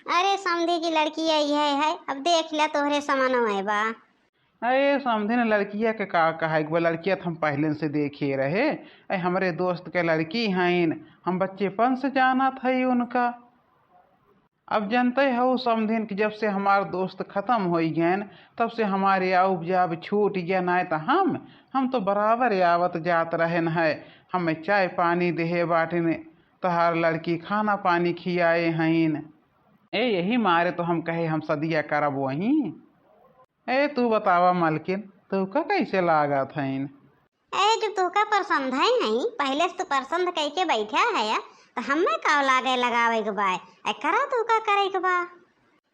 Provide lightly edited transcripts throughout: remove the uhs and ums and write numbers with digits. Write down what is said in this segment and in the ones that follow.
अरे समधी की लड़की आई है अब देख लिया तोहरे समानो है बा। अरे समझे लड़किया के का कहा एक बार लड़किया तो हम पहले से देखे रहे। अरे हमारे दोस्त के लड़की हैं, हम बच्चेपन से जाना था ही उनका। अब जानते हो समझिन कि जब से हमारे दोस्त खत्म हो गए तब से हमारे आउब जाब छूट गया ना तो हम तो बराबर आवत जात रहे न है। हमें चाय पानी देहे बाटे तहार लड़की खाना पानी खियाए हैं। ए यही मारे तो हम कहे हम सदिया करब वहीं। ए तू बतावा मालकिन, तू का कैसे लागा था? ए जो तोका पसंद है नहीं पहले से तो पसंद कह के बैठा है या तो हमें का लागे लगावे के बा करा तू का करे के बा।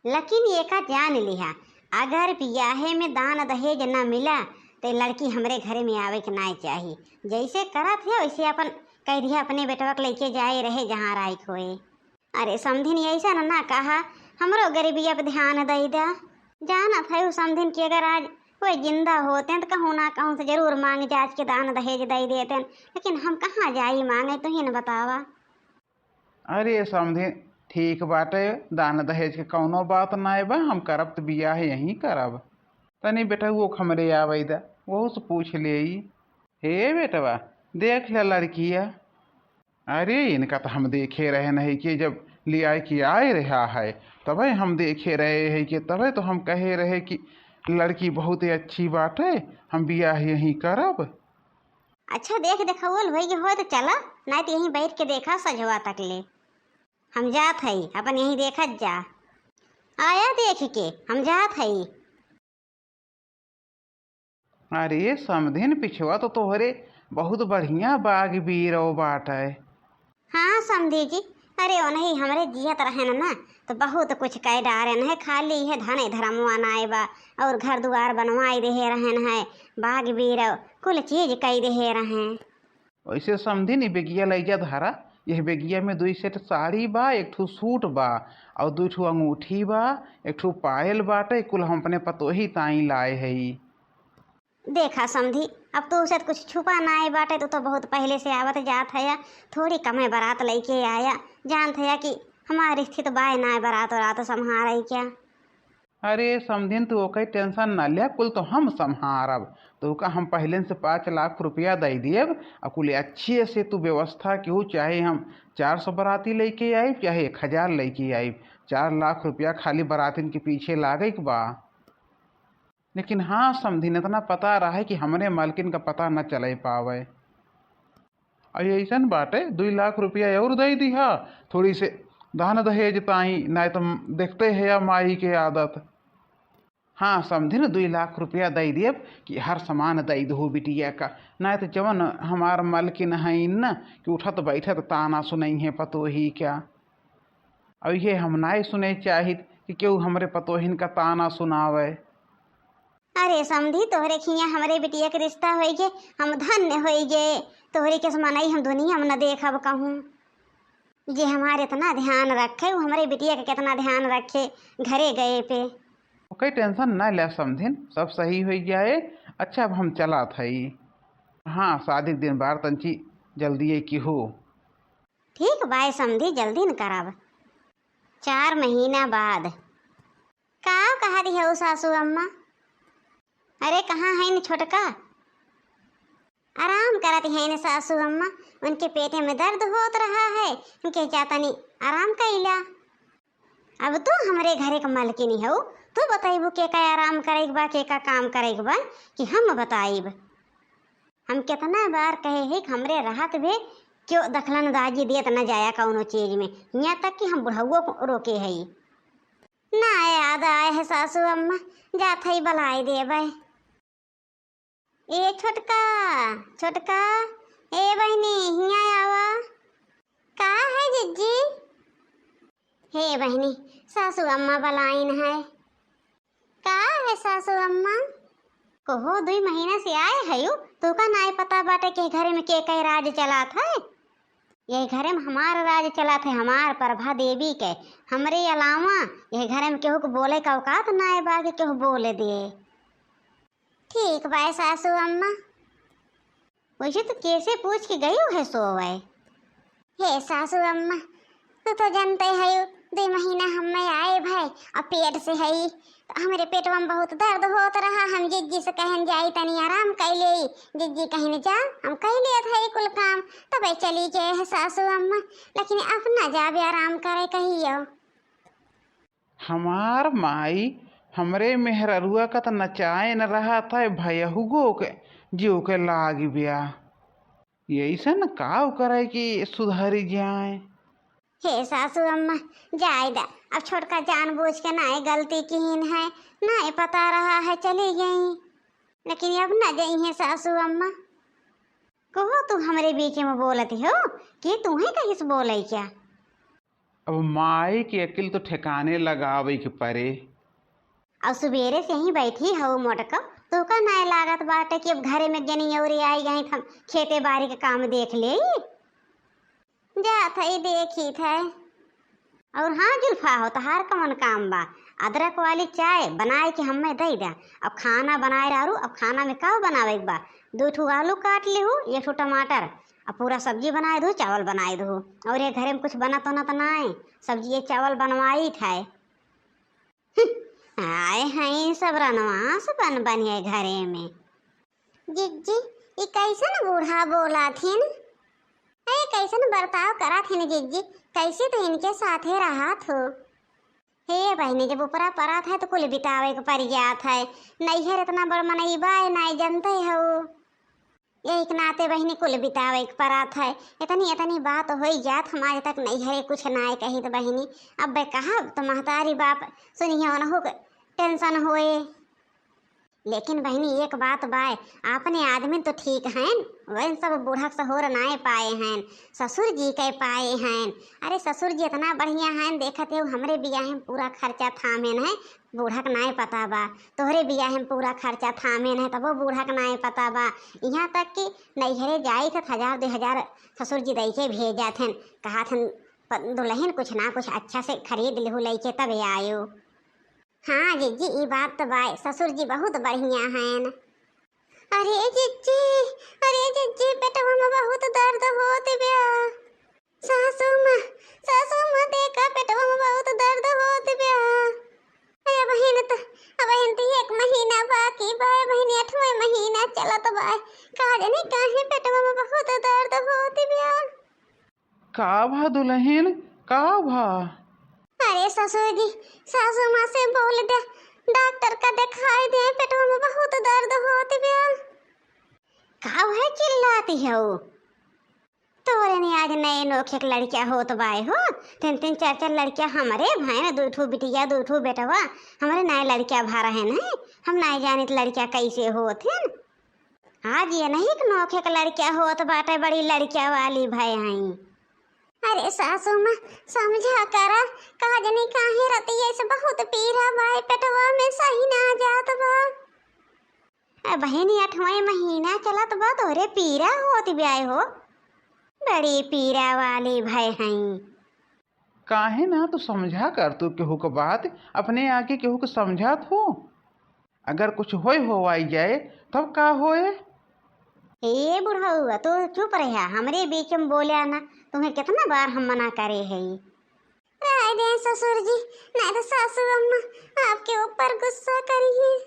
लेकिन ये का जान लिहा अगर बियाहे में दान दहेज न मिला तो लड़की हमरे घरे में आवे के ना चाहिए। जैसे करा थे वैसे अपन कह दिया अपने बेटवा के लेके जाए रहे जहाँ राइक होए। अरे समधिन ऐसा ना कहा हमरो गरीबिया पे ध्यान दे दा। जाना था समधिन की अगर आज कोई जिंदा होते हैं तो कहूँ ना कहूँ से जरूर मांग जाच के दान दहेज दे देते हैं, लेकिन हम कहाँ जाई मांगे तो ही न बतावा। अरे समझे ठीक बाटे, दान दहेज के कौनो बात ना बा, हम करब तो बियाह यहीं करब। तनी बेटा वो हमरे आवे दा वहू से पूछ ले। हे बेटवा देख ले लड़किया। अरे इनका तो हम देखे रहे नहीं कि जब लिया कि आए रहा है तभी हम देखे रहे हैं कि तभी तो हम कहे रहे कि लड़की बहुत ही अच्छी बात है, हम बियाह यहीं करब। अच्छा देख देखल भाई हो तो चला नहीं तो यहीं बैठ के देखा सजवा तक ले। हम जात हई अपन यहीं देखत जा आया देख के हम जात हई। अरे समधिन पिछवा तो तोहरे बहुत बढ़िया बाग बीरो बाट है। हाँ समझी जी। अरे ओ नहीं हमरे जियत रहे ना तो बहुत कुछ कह डारे है, खाली है धने धर्मवा नाए बा और घर दुआर बनवाई दे रहन है, बाग बीरो कुल चीज कई दे रहे। वैसे समझी नी बेगिया लैजा धारा, यह बेगिया में 2 सेट साड़ी बा, एक ठू सूट बा और 2 ठू अंगूठी बा, एक ठू पायल बाटे, कुल हम अपने पतोही ताई लाए है। देखा समझी अब तो उसे कुछ छुपा ना आए बाटे तो बहुत पहले से आवत जात है, थोड़ी कमे बारात लेके आया जानते है कि हमारी स्थिति बाय ना बारात और रात संहार क्या। अरे समझिन तू ओके टेंशन ना लिया, कुल तो हम संहारब। तो का हम पहले से 5 लाख रुपया दे दिएब और कुल अच्छे से तू व्यवस्था केहू, चाहे हम 400 बराती लेके आई चाहे 1000 लेके आई, 4 लाख रुपया खाली बरातिन के पीछे लागे के बा। लेकिन हाँ समझिन इतना पता रहा है कि हमरे मालकिन का पता न चले पावे। और ऐसा बाटे 2 लाख रुपया और दे दिहा, थोड़ी से दान दहेज ताई ना तो देखते है या माई के आदत। हाँ समझे न 2 लाख रुपया दे दिएब कि हर सामान दे दो बिटिया का, ना तो जवन हमार मालकिन है न कि उठत बैठत ताना सुनई है पतोही क्या। और ये हम ना सुने चाहित कि केहू हमरे पतोहिन का ताना सुनावे। अरे समझी तोहरे खिया हमरे बिटिया के रिश्ता हो गे हम धन्य हो गे, तोहरे के समानाई हम दुनिया में न देखब कहूँ। जे हमारे इतना ध्यान रखे वो हमारे बिटिया का कितना ध्यान रखे घरे गए पे। कोई टेंशन ना ले समझिन, सब सही हो जाए। अच्छा अब हम चला था। हाँ शादी के दिन बार तंची जल्दी की हो। ठीक बाय समझी जल्दी न करब 4 महीना बाद। का कहा दी है सासू अम्मा? अरे कहाँ है न छोटका? आराम करती है न सासू अम्मा, उनके पेटे में दर्द होत रहा है, उनके चाहता नहीं आराम कैला। अब तू हमारे घरे का मालकिन हो, तू बताइबू के का आराम करेग बा के का काम करेग बा कि हम बताइब। हम कितना बार कहे है कि हमरे राहत भी क्यों दखलन दाजी देत न जाया कौनो चीज में, यहाँ तक कि हम बुढ़ाओ को रोके है ना याद आए है सासू अम्मा जात है बलाई देवे। ए छोटका छोटका ए बहनी हिया आवा। का है जिज्जी? हे बहनी सासू अम्मा बलाइन है। का है सासू अम्मा? कहो 2 महीना से आए है तो का नाय पता बाटे के घरे में के कई राज चला था। ये घरे में हमारा राज चला थे, हमार प्रभा देवी के, हमरे अलावा ये घरे में केहू को बोले का औकात नाय बा के केहू बोले दिए। ठीक बाय सासू अम्मा। वैसे तो कैसे पूछ के गई है सोवे। हे सासू अम्मा तू तो जानते है 2 महीना हम में आए और पेट से है तो हमारे पेटवा में बहुत दर्द होत रहा। हम जिज्जी से कहन जाई तनी आराम कैले, जिज्जी कहने जा हम कह लिया था ये कुल काम, तब चली गए है सासू अम्मा, लेकिन अब न जाबे आराम करे कहियो। हमार माई हमरे मेहररुआ का तो नचाए न रहा था भयहुगो के जीव के लाग बिया, यही न काव करे कि सुधरी जाए। हे सासू अम्मा जाए दा, अब छोटका जानबूझ के ना गलती कीन है, ना पता रहा है चली गई, लेकिन अब न गई है सासू अम्मा। कहो तू हमारे बीच में बोलती हो कि तुम्हें कहीं से बोले क्या? अब माई की अकिल तो ठिकाने लगावे के परे। और सवेरे से ही बैठी हो मोटका, तो का ना लागत बाटे कि अब घरे में जनी औरी आई गई हम खेते बाड़ी के काम देख ले जा थई देखी थे। और हाँ जुल्फा हो तहार कमन काम बा, अदरक वाली चाय बनाए के हमें दे दा। अब खाना बनाए डारू, अब खाना में का बनावे बा, 2 ठो आलू काट ली हूँ, 1 ठो टमाटर, अब पूरा सब्जी बनाए दो, चावल बनाए दो। और ये घरे में कुछ बना तो ना है, सब्जी ये चावल बनवाई था। आए हैं सब रनवास बन बनिए घरे में। जिज्जी ये कैसन बूढ़ा बोला थीन, अरे कैसन बर्ताव करा थीन जिज्जी, कैसे तो इनके साथे रहा थो। हे बहनी जब ऊपरा परा था तो कुल बितावे के पड़ गया था, नैहर इतना बड़ मनई बा नहीं जानते हो, यही के नाते बहनी कुल बितावे के परा था। इतनी बात हो जात हमारे तक नैहरे कुछ ना कही तो बहनी अब बे कहा तो महतारी बाप सुनिए न हो टेंशन होए। लेकिन बहनी एक बात बाय, आपने आदमी तो ठीक हैं, वह सब बूढ़ा सहोर नाए पाए हैं, ससुर जी के पाए हैं। अरे ससुर जी इतना बढ़िया हैं, देखते हो हमरे बियाह में पूरा खर्चा थामेन है, बूढ़ा के नाए पता बा, तोहरे बियाह में पूरा खर्चा थामेन है, तब वो बूढ़ा के नाए पता बा। यहाँ तक कि नैहरे जाई थे 1000-2000 ससुर जी दई के भेजा थे, कहा थे दुल्हन कुछ ना कुछ अच्छा से खरीद लिहू लैके तब आयो। हाँ जिज्जी ये बात तो बाय, ससुर जी बहुत बढ़िया हैं। अरे जिज्जी पेटवा में बहुत दर्द होत बिया, सासू माँ देखा पेटवा में बहुत दर्द होत बिया। अरे बहन तो 1 महीना बाकी बा, बहन 8वां महीना चलत बा, का जाने काहे पेटवा में बहुत दर्द होत बिया। का भा दुल्हन का भा? अरे ससुर जी सासू माँ से बोल दे डॉक्टर का दिखाई दे, पेटवा में बहुत दर्द होती बिया। का है चिल्लाती है वो? तोरे ने आज नए नोखे के लड़कियां होत बाय हो, 3-3 4-4 लड़कियां हमारे भाई ने, 2 ठो बिटिया 2 ठो बेटवा, हमारे नए लड़कियां भा रहे हैं, हम नहीं जानी लड़कियां कैसे होत हैं। आज ये नहीं कि नोखे के लड़कियां होत बाटे, बड़ी लड़कियां वाली भाई हैं। अरे सासू माँ समझा करा, कहा जनी काहे रतिये से बहुत पीरा बाय, पेटवा में सही ना जात बा। बहनी 8वां महीना चलत बा, तोरे पीरा होत ब्याय हो, बड़ी पीरा वाली भाई हैं। काहे ना तू समझा कर, तू केहू के बात अपने आके केहू के समझात हो, अगर कुछ हो आई जाए तब का होए। ए बुढ़ा हुआ तो चुप रहा, हमरे बीच में बोलिया ना, तुम्हें कितना बार हम मना करे है। राय दे ससुर जी, नहीं तो सासू अम्मा आपके ऊपर गुस्सा करिए।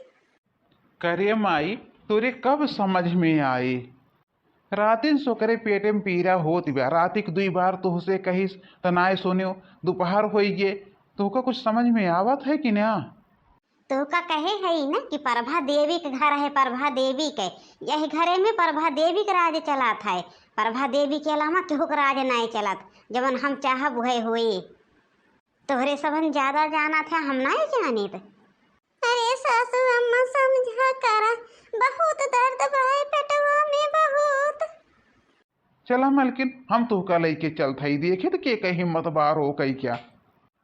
करे माई तोरे कब समझ में आई, रातिन सो करे पेटे में पीरा होत बा, राति के 2 बार तुहसे कहिस तनाए सोने, दोपहर होई गे, तुहका कुछ समझ में आवत है कि ना? तो का कहे है ना कि प्रभा देवी के घर है, प्रभा देवी के यही घरे में प्रभा देवी के राज चलात है, प्रभा देवी के अलावा केहू के राज नहीं चलत, जबन हम चाहब वह हुई। तोहरे सबन ज्यादा जाना था, हम नहीं जानित। अरे सासू अम्मा समझा करा, बहुत दर्द भाई पेटवा में बहुत। चला मलकिन हम तुहका लेके चलत हई, देखे तो के हिम्मत बार हो कही क्या।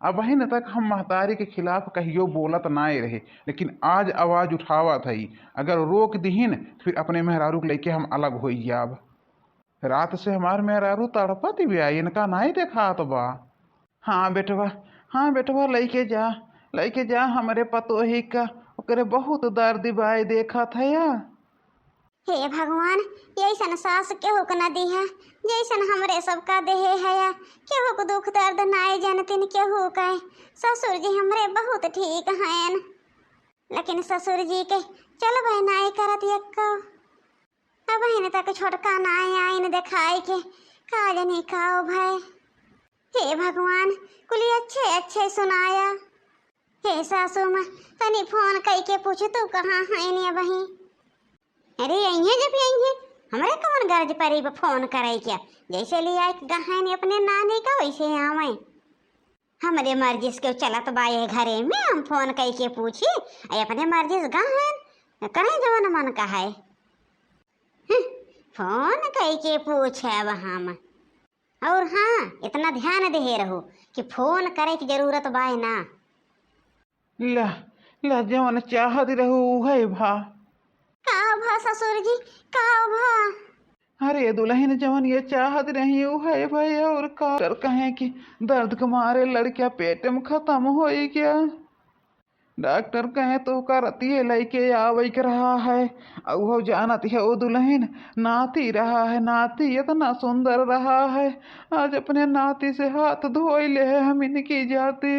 अब न तक हम महतारी के खिलाफ कहियो बोलत नाए रहे, लेकिन आज आवाज उठावा थई, अगर रोक दीहिन फिर अपने मेहरारू के लेके हम अलग हो जाब। रात से हमार मेहरारू तड़पत भी आई, इनका नाई देखा तो बा। हाँ बेटवा लेके जा हमारे पतोही का, ओकरे बहुत दर्द बाई देखा था या। हे भगवान, ऐसन सास केहू के न दी है जैसन हमरे सबका देहे है या केहू को दुख दर्द नाई जानतिन केहू के। ससुर जी हमरे बहुत ठीक हैं, लेकिन ससुर जी के चल भाई नाई करत यक्को। अब हिन तक छोटका नाई आइन देखाई के काज नहीं खाओ भाई। हे भगवान, कुली अच्छे अच्छे सुनाया। हे सासू माँ, तनी फोन कई के पूछ तू कहाँ है ने बही। अरे यही जब यही हमरे कौन गर्ज परी फोन करे क्या, जैसे ले आए गहानी अपने नानी का वैसे आवे। हमरे मर्जी से चलत बाए घरे में हम फोन कई के पूछी अपने मर्जी से गहन करें जवन मन का है। फोन कई के पूछे अब हम। और हाँ, इतना ध्यान दे रहो कि फोन करे की जरूरत बाए ना। ला ला जवन चाहत रहू है भा। का भा ससुर जी, का भा? अरे दुल्हन जवन ये चाहत रही है भाई, और का कर कहें कि दर्द के मारे लड़का पेट में खत्म हो गया। डॉक्टर कहे तो करती लेके आवे के रहा है। और वो जानत है वो दुल्हन नाती रहा है, नाती इतना सुंदर रहा है। आज अपने नाती से हाथ धोई ले है हम इनकी जाती।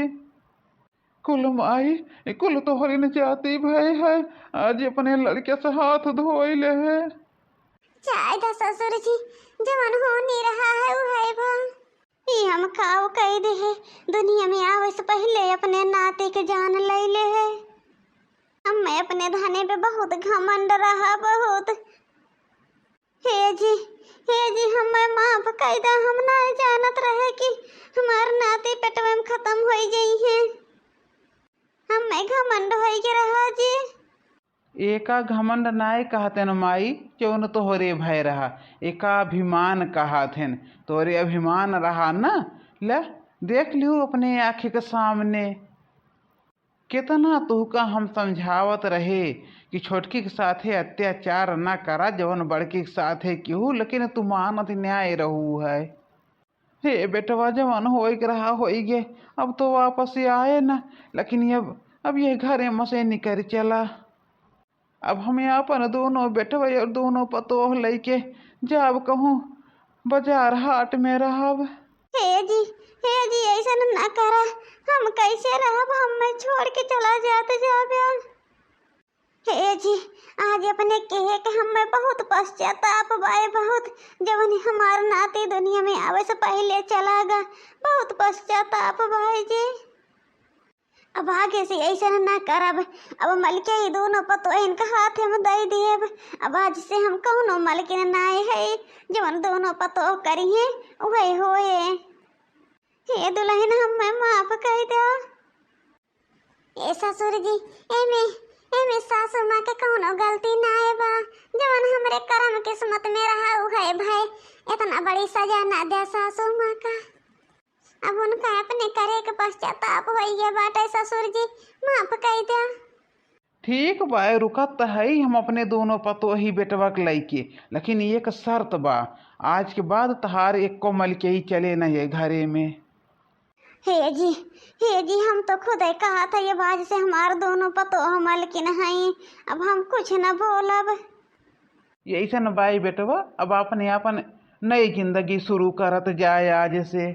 कुल माई कुल तोहरी न जाती भाई है, आज अपने लड़के से हाथ धोई ले है। चाय दा ससुर जी, जवन हो नहीं रहा है वो है भा। ये हम खाओ कह दे है, दुनिया में आवे से पहले अपने नाते के जान ले ले है। हम मैं अपने धने पे बहुत घमंड रहा बहुत। हे जी हम माफ कह दा, हम ना जानत रहे कि हमार नाते पेटवे में खत्म हो जाई है। हम मैं घमंड हो के रहा जी। एका घमंड नाय कहते न माई, चौन तोहरे भय रहा। एका अभिमान कहते न, तोहरे अभिमान रहा न। ले देख लियो अपने आँखी के सामने कितना तुहका हम समझावत रहे कि छोटकी के साथे अत्याचार न करा जवन बड़की के साथे केहू, लेकिन तू मानत न्याय रहू है। हे बेटवा जवन हो रहा हो गे, अब तो वापस आए न, लेकिन अब ये घरे मसे निकर चला। अब हमें अपन दोनों बेटवा और दोनों पतोह लेके जाब कहूँ बाजार हाट में रहब। हे जी ऐसा न करा, हम कैसे रहब, हम मैं छोड़ के चला जाते जाबे। हे जी आज अपने कहे के हम मैं बहुत पश्चाताप बाए बहुत, जवन हमार नाती दुनिया में आवे से पहले चला गा, बहुत पश्चाताप बाए जी। अब आगे से ऐसा ना करब। अब मलके ही दोनों पतो इनका हाथ में दे दिए। अब आज से हम कौनो मलकिन नाय है, जवन दोनों पतो करिए वही होए। हे दुल्हन हम मैं माफ कह दो। ए ससुर जी, एमे सासू माँ के कौनो गलती ना है बा, जवन हमरे कर्म किस्मत में रहा उ है भाई। इतना बड़ी सजा ना दे सासू माँ का। अब उनका अपने करे के पश्चाताप हो गया बाटे ससुर जी, माफ कह दे। ठीक बा, रुकत है हम अपने दोनों पतो ही बेटवा के लैके, लेकिन एक शर्त बा, आज के बाद तहार एक को मल के ही चले न ये घरे में। हे जी हम तो खुद ही कहा था ये बाज से हमार दोनों पतो हमल की नहीं। अब हम कुछ न बोलब। ऐसा न बाई बेटवा, अब अपने अपन नई जिंदगी शुरू करत जाए आज से।